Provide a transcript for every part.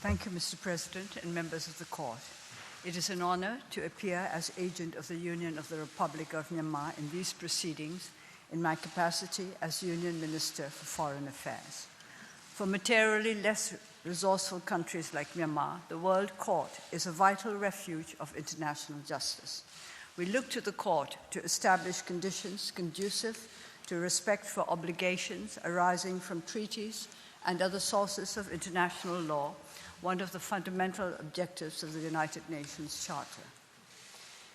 Thank you, Mr. President and members of the Court. It is an honor to appear as agent of the Union of the Republic of Myanmar in these proceedings in my capacity as Union Minister for Foreign Affairs. For materially less resourceful countries like Myanmar, the World Court is a vital refuge of international justice. We look to the Court to establish conditions conducive to respect for obligations arising from treaties and other sources of international law, one of the fundamental objectives of the United Nations Charter.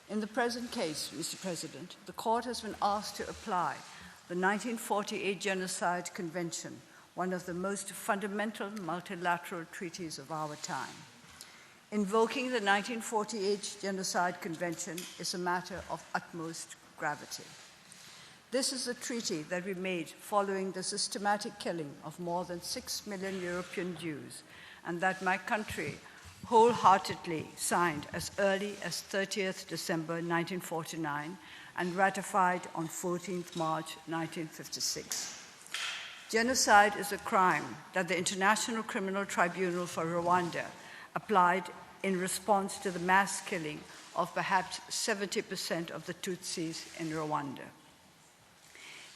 In the present case, Mr. President, the Court has been asked to apply the 1948 Genocide Convention, one of the most fundamental multilateral treaties of our time. Invoking the 1948 Genocide Convention is a matter of utmost gravity. This is a treaty that we made following the systematic killing of more than 6 million European Jews, and that my country wholeheartedly signed as early as 30th December 1949 and ratified on 14th March 1956. Genocide is a crime that the International Criminal Tribunal for Rwanda applied in response to the mass killing of perhaps 70% of the Tutsis in Rwanda.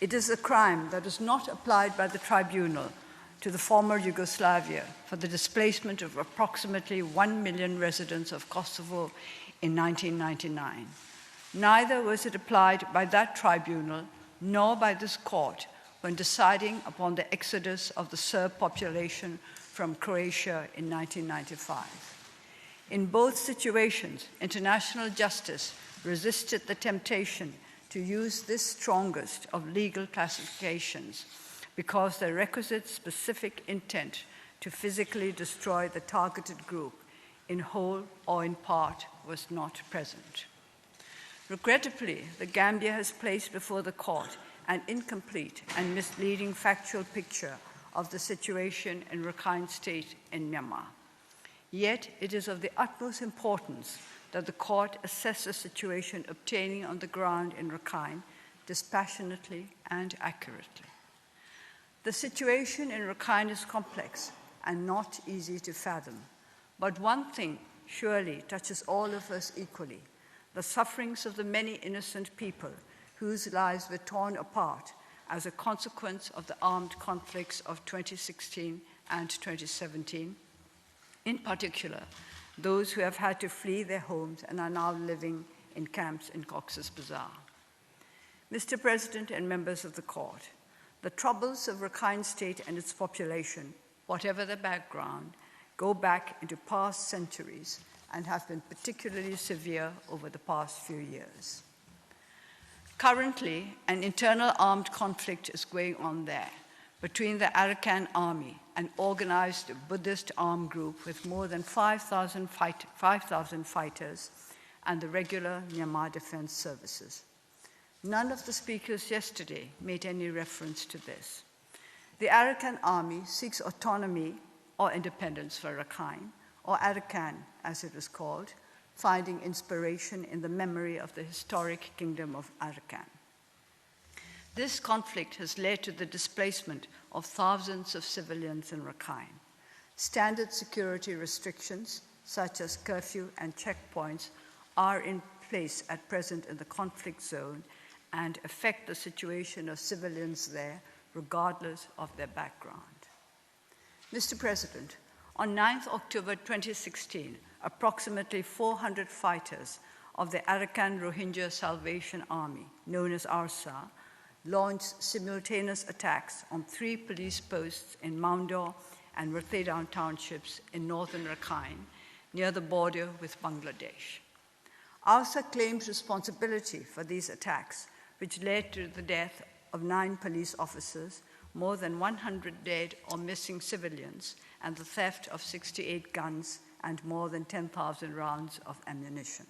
It is a crime that is not applied by the tribunal to the former Yugoslavia for the displacement of approximately 1 million residents of Kosovo in 1999. Neither was it applied by that tribunal nor by this court when deciding upon the exodus of the Serb population from Croatia in 1995. In both situations, international justice resisted the temptation to use this strongest of legal classifications because the requisite specific intent to physically destroy the targeted group in whole or in part was not present. Regrettably, the Gambia has placed before the court an incomplete and misleading factual picture of the situation in Rakhine State in Myanmar. Yet, it is of the utmost importance that the court assess the situation obtaining on the ground in Rakhine dispassionately and accurately. The situation in Rakhine is complex and not easy to fathom, but one thing surely touches all of us equally: the sufferings of the many innocent people whose lives were torn apart as a consequence of the armed conflicts of 2016 and 2017, in particular, those who have had to flee their homes and are now living in camps in Cox's Bazar. Mr. President and members of the Court, the troubles of Rakhine State and its population, whatever the background, go back into past centuries and have been particularly severe over the past few years. Currently, an internal armed conflict is going on there between the Arakan Army, an organized Buddhist armed group with more than 5,000 fighters, and the regular Myanmar Defense Services. None of the speakers yesterday made any reference to this. The Arakan Army seeks autonomy or independence for Rakhine, or Arakan as it was called, finding inspiration in the memory of the historic kingdom of Arakan. This conflict has led to the displacement of thousands of civilians in Rakhine. Standard security restrictions, such as curfew and checkpoints, are in place at present in the conflict zone and affect the situation of civilians there, regardless of their background. Mr. President, on 9th October 2016, approximately 400 fighters of the Arakan Rohingya Salvation Army, known as ARSA, launched simultaneous attacks on 3 police posts in Maundor and Rathidan townships in northern Rakhine, near the border with Bangladesh. ARSA claims responsibility for these attacks, which led to the death of 9 police officers, more than 100 dead or missing civilians, and the theft of 68 guns and more than 10,000 rounds of ammunition.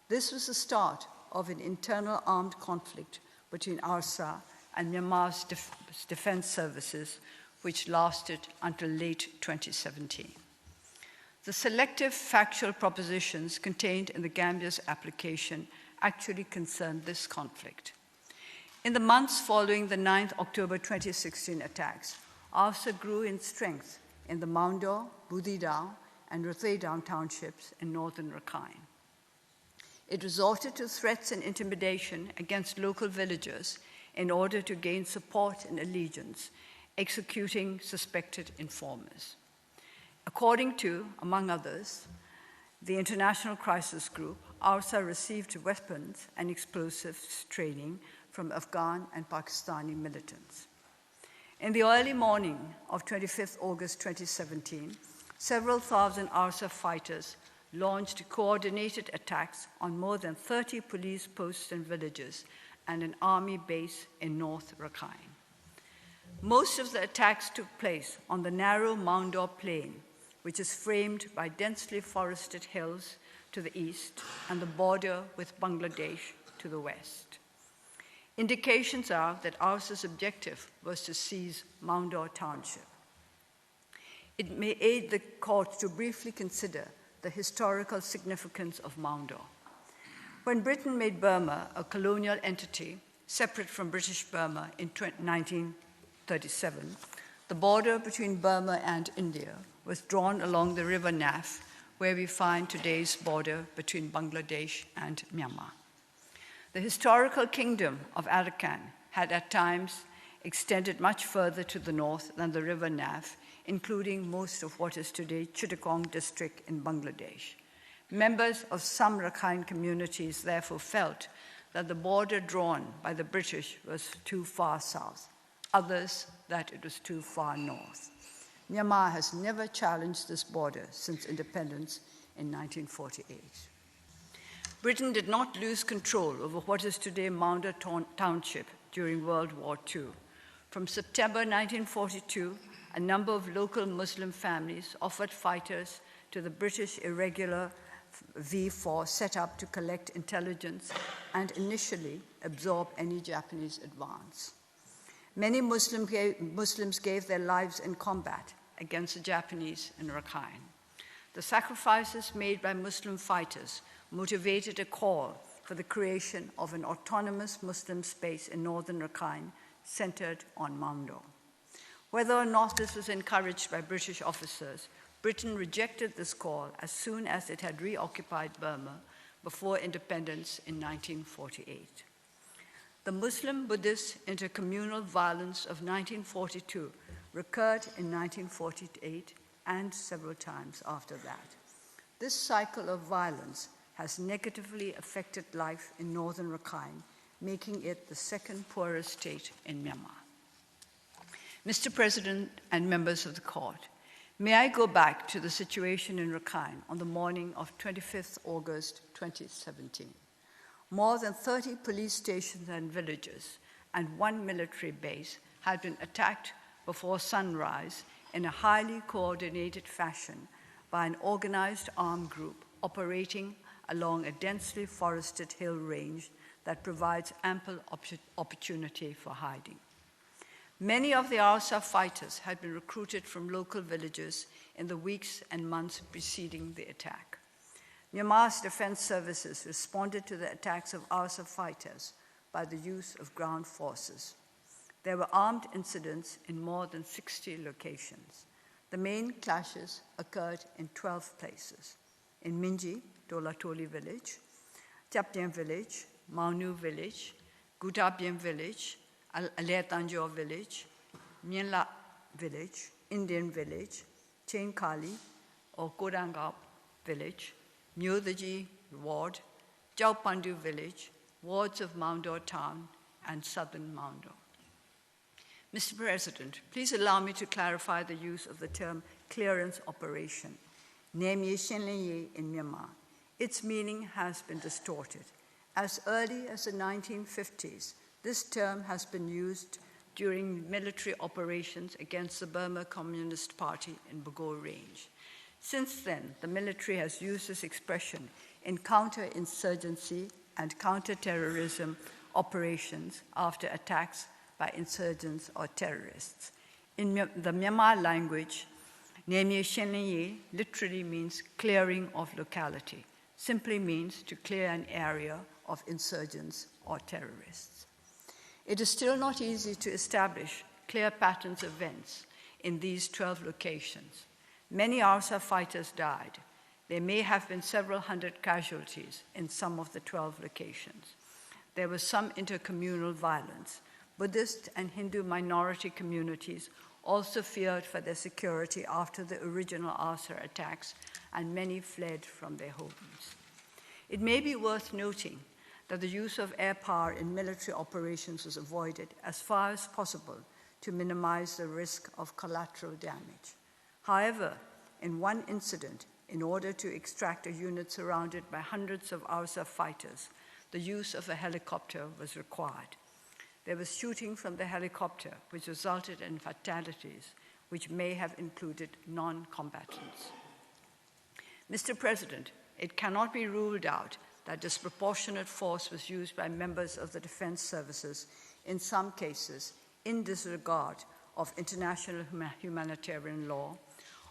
This was the start of an internal armed conflict between ARSA and Myanmar's defense services, which lasted until late 2017. The selective factual propositions contained in the Gambia's application actually concerned this conflict. In the months following the 9th October 2016 attacks, ARSA grew in strength in the Maundor, Budidao, and Rotheidam townships in northern Rakhine. It resorted to threats and intimidation against local villagers in order to gain support and allegiance, executing suspected informers. According to, among others, the International Crisis Group, ARSA received weapons and explosives training from Afghan and Pakistani militants. In the early morning of 25th August 2017, several thousand ARSA fighters launched coordinated attacks on more than 30 police posts and villages and an army base in North Rakhine. Most of the attacks took place on the narrow Maundor Plain, which is framed by densely forested hills to the east and the border with Bangladesh to the west. Indications are that ARSA's objective was to seize Maundor Township. It may aid the court to briefly consider the historical significance of Maundor. When Britain made Burma a colonial entity separate from British Burma in 1937, the border between Burma and India was drawn along the river Naf, where we find today's border between Bangladesh and Myanmar. The historical kingdom of Arakan had at times extended much further to the north than the river Naf, including most of what is today Chittagong district in Bangladesh. Members of some Rakhine communities therefore felt that the border drawn by the British was too far south, others that it was too far north. Myanmar has never challenged this border since independence in 1948. Britain did not lose control over what is today Maundor Township during World War II. From September 1942, a number of local Muslim families offered fighters to the British irregular V-Force set up to collect intelligence and initially absorb any Japanese advance. Many Muslims gave their lives in combat against the Japanese in Rakhine. The sacrifices made by Muslim fighters motivated a call for the creation of an autonomous Muslim space in northern Rakhine centered on Maundor. Whether or not this was encouraged by British officers, Britain rejected this call as soon as it had reoccupied Burma before independence in 1948. The Muslim-Buddhist intercommunal violence of 1942 recurred in 1948 and several times after that. This cycle of violence has negatively affected life in northern Rakhine, making it the second poorest state in Myanmar. Mr. President and members of the court, may I go back to the situation in Rakhine on the morning of 25th August 2017. More than 30 police stations and villages and one military base had been attacked before sunrise in a highly coordinated fashion by an organized armed group operating along a densely forested hill range that provides ample opportunity for hiding. Many of the ARSA fighters had been recruited from local villages in the weeks and months preceding the attack. Myanmar's defense services responded to the attacks of ARSA fighters by the use of ground forces. There were armed incidents in more than 60 locations. The main clashes occurred in 12 places: in Minji, Dolatoli village, Chaptien village, Maunu village, Gutapien village, Aletanjor village, Myenla village, Indian village, Chain Kali or Kodangap village, Myodaji ward, Jaupandu village, wards of Maundor town, and southern Maundor. Mr. President, please allow me to clarify the use of the term clearance operation, Nemye Shenlenye in Myanmar. Its meaning has been distorted. As early as the 1950s, this term has been used during military operations against the Burma Communist Party in Bogor Range. Since then, the military has used this expression in counterinsurgency and counterterrorism operations after attacks by insurgents or terrorists. In the Myanmar language, Nemye Shenlenye literally means clearing of locality, simply means to clear an area of insurgents or terrorists. It is still not easy to establish clear patterns of events in these 12 locations. Many ARSA fighters died. There may have been several hundred casualties in some of the 12 locations. There was some intercommunal violence. Buddhist and Hindu minority communities also feared for their security after the original ARSA attacks, and many fled from their homes. It may be worth noting that the use of air power in military operations was avoided as far as possible to minimize the risk of collateral damage. However, in one incident, in order to extract a unit surrounded by hundreds of ARSA fighters, the use of a helicopter was required. There was shooting from the helicopter, which resulted in fatalities, which may have included non-combatants. Mr. President, it cannot be ruled out that disproportionate force was used by members of the defense services, in some cases in disregard of international humanitarian law,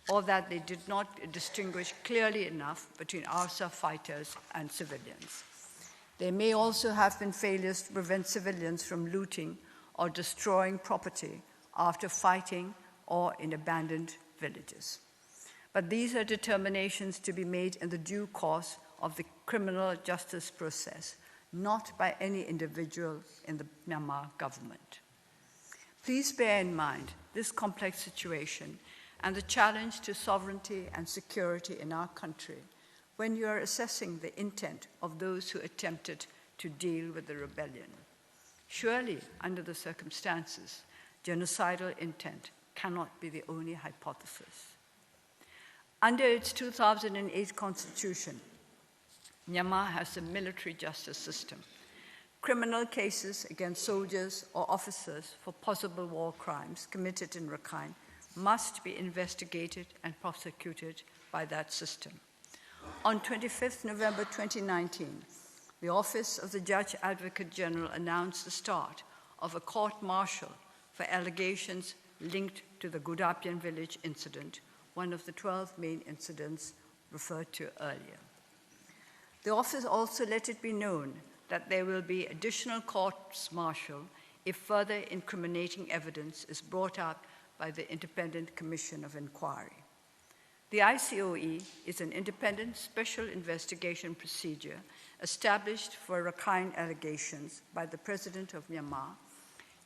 or that they did not distinguish clearly enough between ARSA fighters and civilians. There may also have been failures to prevent civilians from looting or destroying property after fighting or in abandoned villages. But these are determinations to be made in the due course of the criminal justice process, not by any individual in the Myanmar government. Please bear in mind this complex situation and the challenge to sovereignty and security in our country when you are assessing the intent of those who attempted to deal with the rebellion. Surely, under the circumstances, genocidal intent cannot be the only hypothesis. Under its 2008 constitution, Myanmar has a military justice system. Criminal cases against soldiers or officers for possible war crimes committed in Rakhine must be investigated and prosecuted by that system. On 25th November 2019, the Office of the Judge Advocate General announced the start of a court-martial for allegations linked to the Gudapian village incident, one of the 12 main incidents referred to earlier. The office also let it be known that there will be additional courts-martial if further incriminating evidence is brought up by the Independent Commission of Inquiry. The ICOE is an independent special investigation procedure established for Rakhine allegations by the President of Myanmar,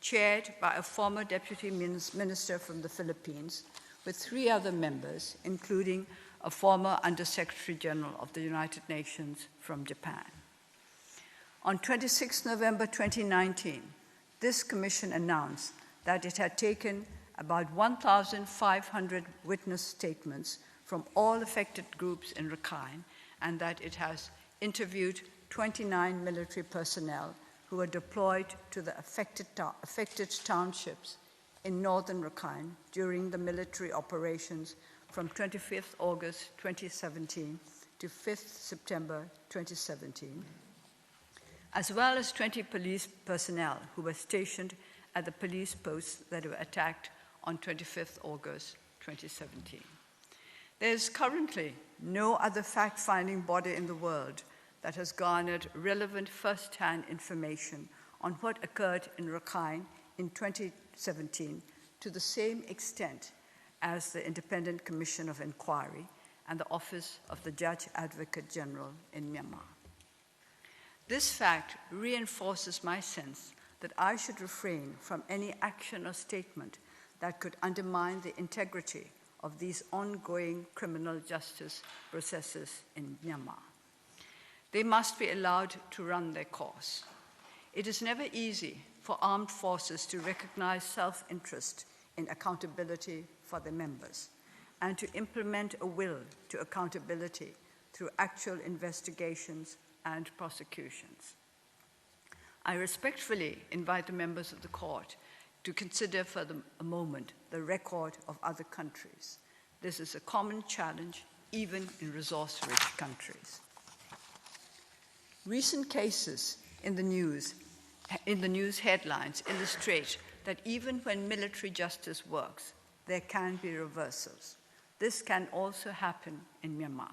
chaired by a former Deputy Minister from the Philippines, with 3 other members, including a former Under-Secretary General of the United Nations from Japan. On 26 November 2019, this commission announced that it had taken about 1,500 witness statements from all affected groups in Rakhine, and that it has interviewed 29 military personnel who were deployed to the affected townships in northern Rakhine during the military operations from 25th August 2017 to 5th September 2017, as well as 20 police personnel who were stationed at the police posts that were attacked on 25th August 2017. There is currently no other fact-finding body in the world that has garnered relevant first-hand information on what occurred in Rakhine in 2017 to the same extent as the Independent Commission of Inquiry and the Office of the Judge Advocate General in Myanmar. This fact reinforces my sense that I should refrain from any action or statement that could undermine the integrity of these ongoing criminal justice processes in Myanmar. They must be allowed to run their course. It is never easy for armed forces to recognize self-interest in accountability for their members and to implement a will to accountability through actual investigations and prosecutions. I respectfully invite the members of the court to consider for a moment the record of other countries. This is a common challenge even in resource-rich countries. Recent cases in the news headlines illustrate that even when military justice works, there can be reversals. This can also happen in Myanmar.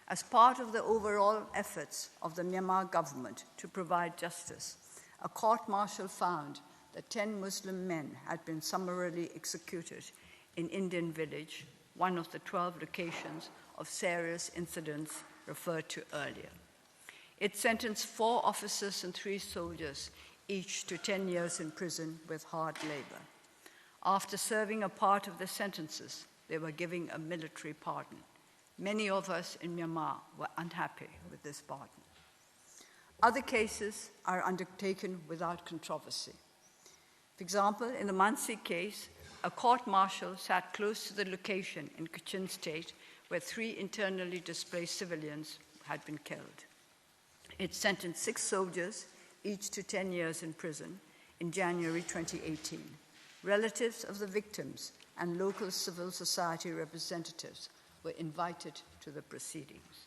As part of the overall efforts of the Myanmar government to provide justice, a court-martial found that 10 Muslim men had been summarily executed in Indian Village, one of the 12 locations of serious incidents referred to earlier. It sentenced 4 officers and 3 soldiers, each to 10 years in prison with hard labor. After serving a part of their sentences, they were given a military pardon. Many of us in Myanmar were unhappy with this pardon. Other cases are undertaken without controversy. For example, in the Mansi case, a court-martial sat close to the location in Kachin State where 3 internally displaced civilians had been killed. It sentenced 6 soldiers, each to 10 years in prison, in January 2018. Relatives of the victims and local civil society representatives were invited to the proceedings.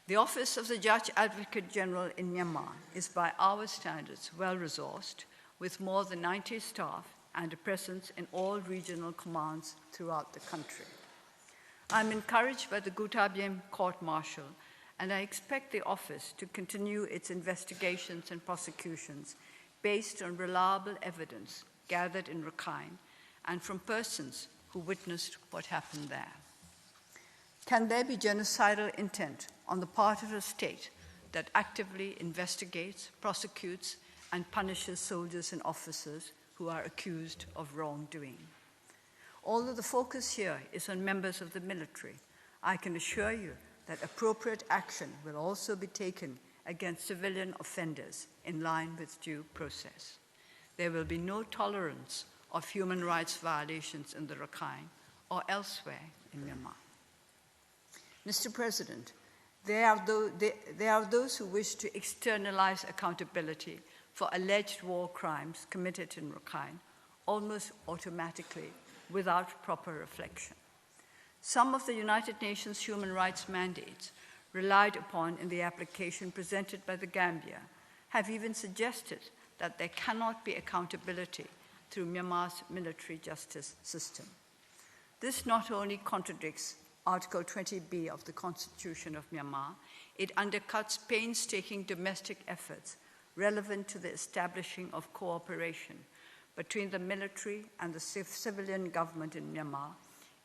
The Office of the Judge Advocate General in Myanmar is by our standards well-resourced, with more than 90 staff and a presence in all regional commands throughout the country. I'm encouraged by the Gutabiem court-martial, and I expect the office to continue its investigations and prosecutions based on reliable evidence gathered in Rakhine and from persons who witnessed what happened there. Can there be genocidal intent on the part of a state that actively investigates, prosecutes, and punishes soldiers and officers who are accused of wrongdoing? Although the focus here is on members of the military, I can assure you that appropriate action will also be taken against civilian offenders in line with due process. There will be no tolerance of human rights violations in the Rakhine or elsewhere in Myanmar. Mr. President, there are those who wish to externalize accountability for alleged war crimes committed in Rakhine almost automatically without proper reflection. Some of the United Nations human rights mandates relied upon in the application presented by the Gambia have even suggested that there cannot be accountability through Myanmar's military justice system. This not only contradicts Article 20B of the Constitution of Myanmar, it undercuts painstaking domestic efforts relevant to the establishing of cooperation between the military and the civilian government in Myanmar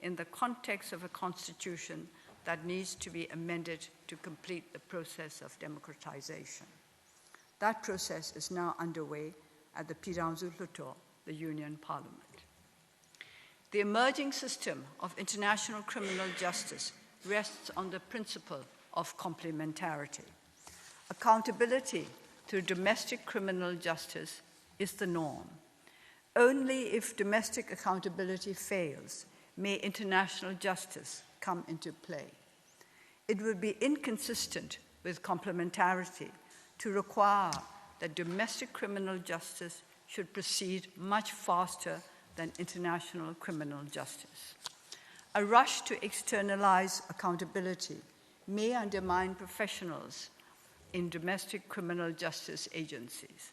in the context of a constitution that needs to be amended to complete the process of democratization. That process is now underway at the Phirangzu Hluttaw, the Union Parliament. The emerging system of international criminal justice rests on the principle of complementarity. Accountability through domestic criminal justice is the norm. Only if domestic accountability fails may international justice come into play. It would be inconsistent with complementarity to require that domestic criminal justice should proceed much faster than international criminal justice. A rush to externalize accountability may undermine professionals in domestic criminal justice agencies.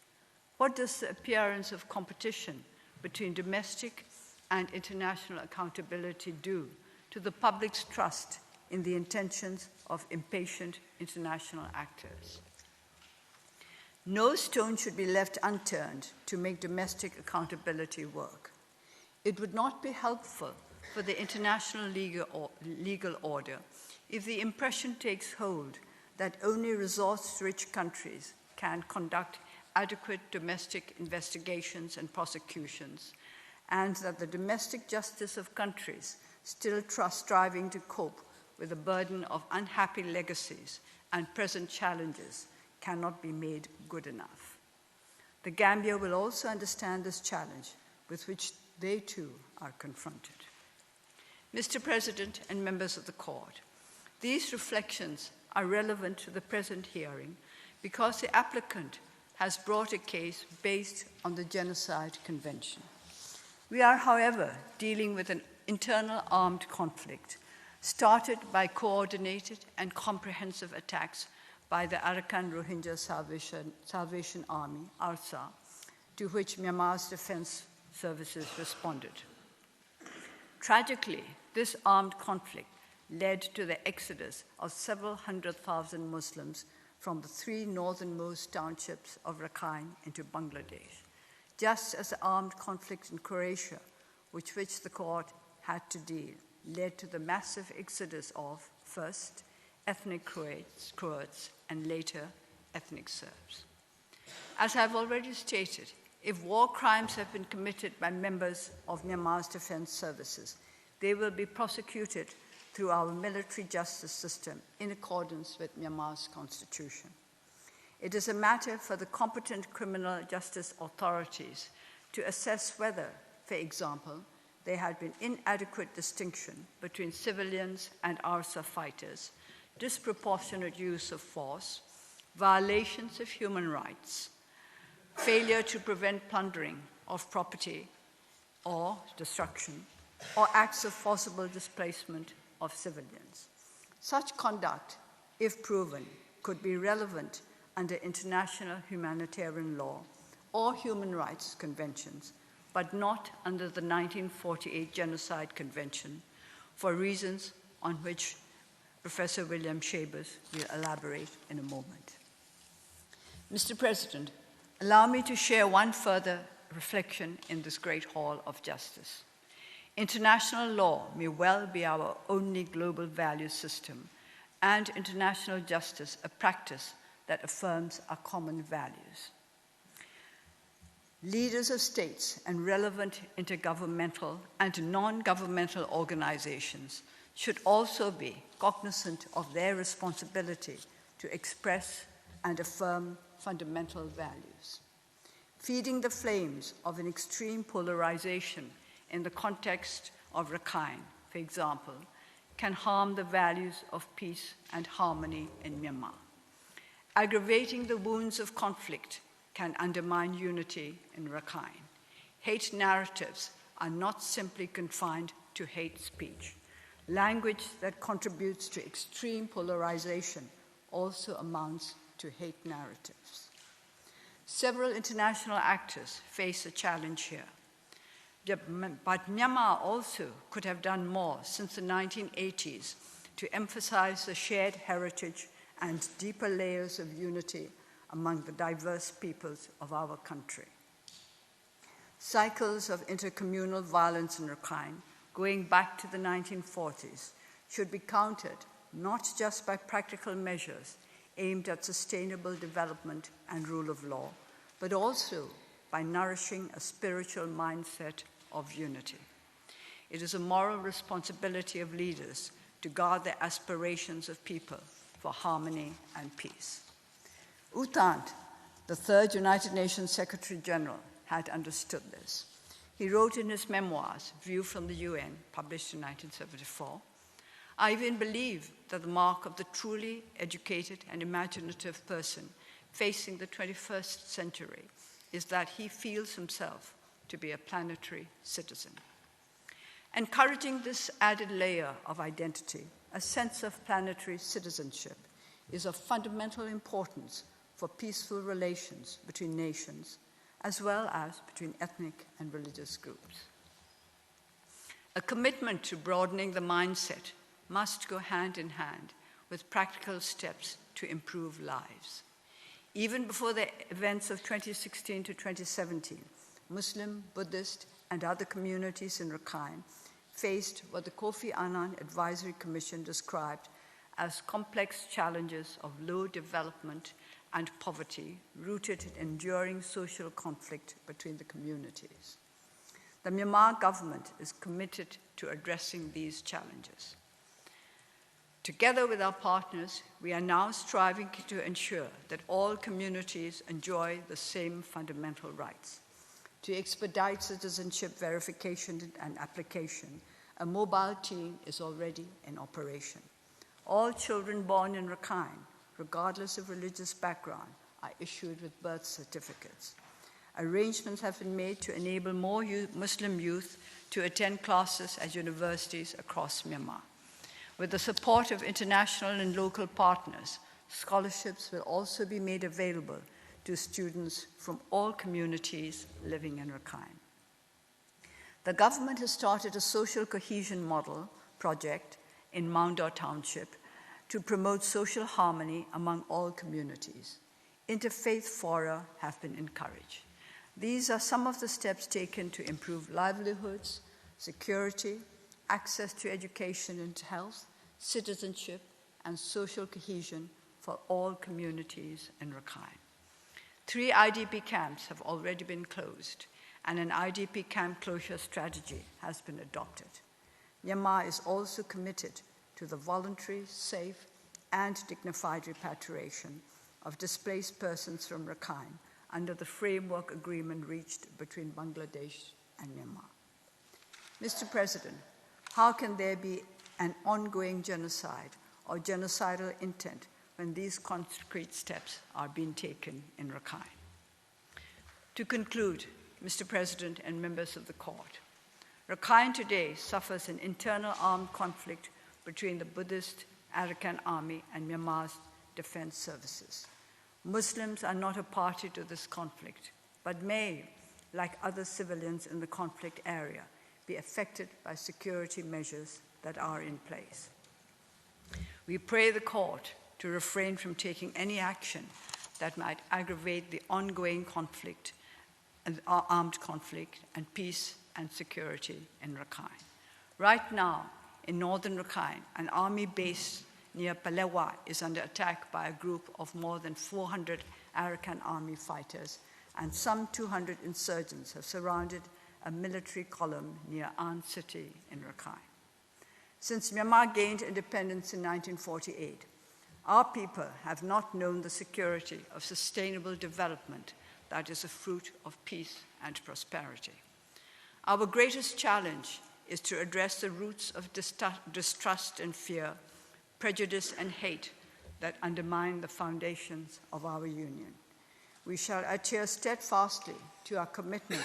What does the appearance of competition between domestic and international accountability do to the public's trust in the intentions of impatient international actors? No stone should be left unturned to make domestic accountability work. It would not be helpful for the international legal order if the impression takes hold that only resource-rich countries can conduct adequate domestic investigations and prosecutions, and that the domestic justice of countries still striving to cope with the burden of unhappy legacies and present challenges cannot be made good enough. The Gambia will also understand this challenge with which they too are confronted. Mr. President and members of the court, these reflections are relevant to the present hearing because the applicant has brought a case based on the Genocide Convention. We are, however, dealing with an internal armed conflict started by coordinated and comprehensive attacks by the Arakan Rohingya Salvation Army, ARSA, to which Myanmar's defense services responded. Tragically, this armed conflict led to the exodus of several 100,000 Muslims from the 3 northernmost townships of Rakhine into Bangladesh, just as the armed conflict in Croatia with which the court had to deal led to the massive exodus of, first, ethnic Croats, and later, ethnic Serbs. As I've already stated, if war crimes have been committed by members of Myanmar's defense services, they will be prosecuted through our military justice system in accordance with Myanmar's constitution. It is a matter for the competent criminal justice authorities to assess whether, for example, there had been inadequate distinction between civilians and ARSA fighters, disproportionate use of force, violations of human rights, failure to prevent plundering of property or destruction, or acts of forcible displacement of civilians. Such conduct, if proven, could be relevant under international humanitarian law or human rights conventions, but not under the 1948 Genocide Convention, for reasons on which Professor William Schabas will elaborate in a moment. Mr. President, allow me to share one further reflection in this great hall of justice. International law may well be our only global value system, and international justice a practice that affirms our common values. Leaders of states and relevant intergovernmental and non-governmental organizations should also be cognizant of their responsibility to express and affirm fundamental values. Feeding the flames of an extreme polarization in the context of Rakhine, for example, can harm the values of peace and harmony in Myanmar. Aggravating the wounds of conflict can undermine unity in Rakhine. Hate narratives are not simply confined to hate speech. Language that contributes to extreme polarization also amounts to hate narratives. Several international actors face a challenge here. But Myanmar also could have done more since the 1980s to emphasize the shared heritage and deeper layers of unity among the diverse peoples of our country. Cycles of intercommunal violence in Rakhine, going back to the 1940s, should be countered not just by practical measures aimed at sustainable development and rule of law, but also by nourishing a spiritual mindset of unity. It is a moral responsibility of leaders to guard the aspirations of people for harmony and peace. U Thant, the third United Nations Secretary General, had understood this. He wrote in his memoirs, View from the UN, published in 1974, I even believe that the mark of the truly educated and imaginative person facing the 21st century is that he feels himself to be a planetary citizen. Encouraging this added layer of identity, a sense of planetary citizenship, is of fundamental importance for peaceful relations between nations, as well as between ethnic and religious groups. A commitment to broadening the mindset must go hand in hand with practical steps to improve lives. Even before the events of 2016 to 2017, Muslim, Buddhist, and other communities in Rakhine faced what the Kofi Annan Advisory Commission described as complex challenges of low development and poverty rooted in enduring social conflict between the communities. The Myanmar government is committed to addressing these challenges. Together with our partners, we are now striving to ensure that all communities enjoy the same fundamental rights. To expedite citizenship verification and application, a mobile team is already in operation. All children born in Rakhine, regardless of religious background, are issued with birth certificates. Arrangements have been made to enable more Muslim youth to attend classes at universities across Myanmar. With the support of international and local partners, scholarships will also be made available to students from all communities living in Rakhine. The government has started a social cohesion model project in Maungdaw Township to promote social harmony among all communities. Interfaith fora have been encouraged. These are some of the steps taken to improve livelihoods, security, access to education and health, citizenship, and social cohesion for all communities in Rakhine. 3 IDP camps have already been closed, and an IDP camp closure strategy has been adopted. Myanmar is also committed to the voluntary, safe, and dignified repatriation of displaced persons from Rakhine under the framework agreement reached between Bangladesh and Myanmar. Mr. President, how can there be an ongoing genocide or genocidal intent when these concrete steps are being taken in Rakhine? To conclude, Mr. President and members of the court, Rakhine today suffers an internal armed conflict between the Buddhist Arakan Army and Myanmar's defense services. Muslims are not a party to this conflict, but may, like other civilians in the conflict area, be affected by security measures that are in place. We pray the court to refrain from taking any action that might aggravate the ongoing conflict, and armed conflict, and peace and security in Rakhine. Right now, in northern Rakhine, an army base near Palewa is under attack by a group of more than 400 Arakan army fighters, and some 200 insurgents have surrounded a military column near An City in Rakhine. Since Myanmar gained independence in 1948, our people have not known the security of sustainable development that is a fruit of peace and prosperity. Our greatest challenge is to address the roots of distrust and fear, prejudice and hate that undermine the foundations of our union. We shall adhere steadfastly to our commitment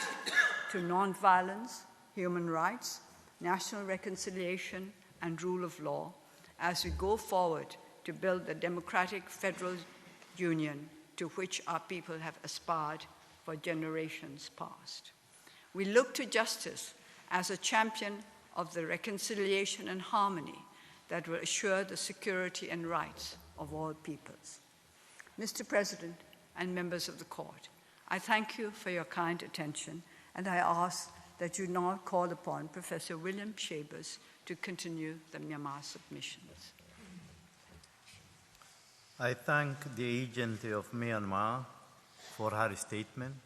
to nonviolence, human rights, national reconciliation, and rule of law as we go forward to build the democratic federal union to which our people have aspired for generations past. We look to justice as a champion of the reconciliation and harmony that will assure the security and rights of all peoples. Mr. President and members of the court, I thank you for your kind attention, and I ask that you now call upon Professor William Schabas to continue the Myanmar submissions. I thank the agent of Myanmar for her statement.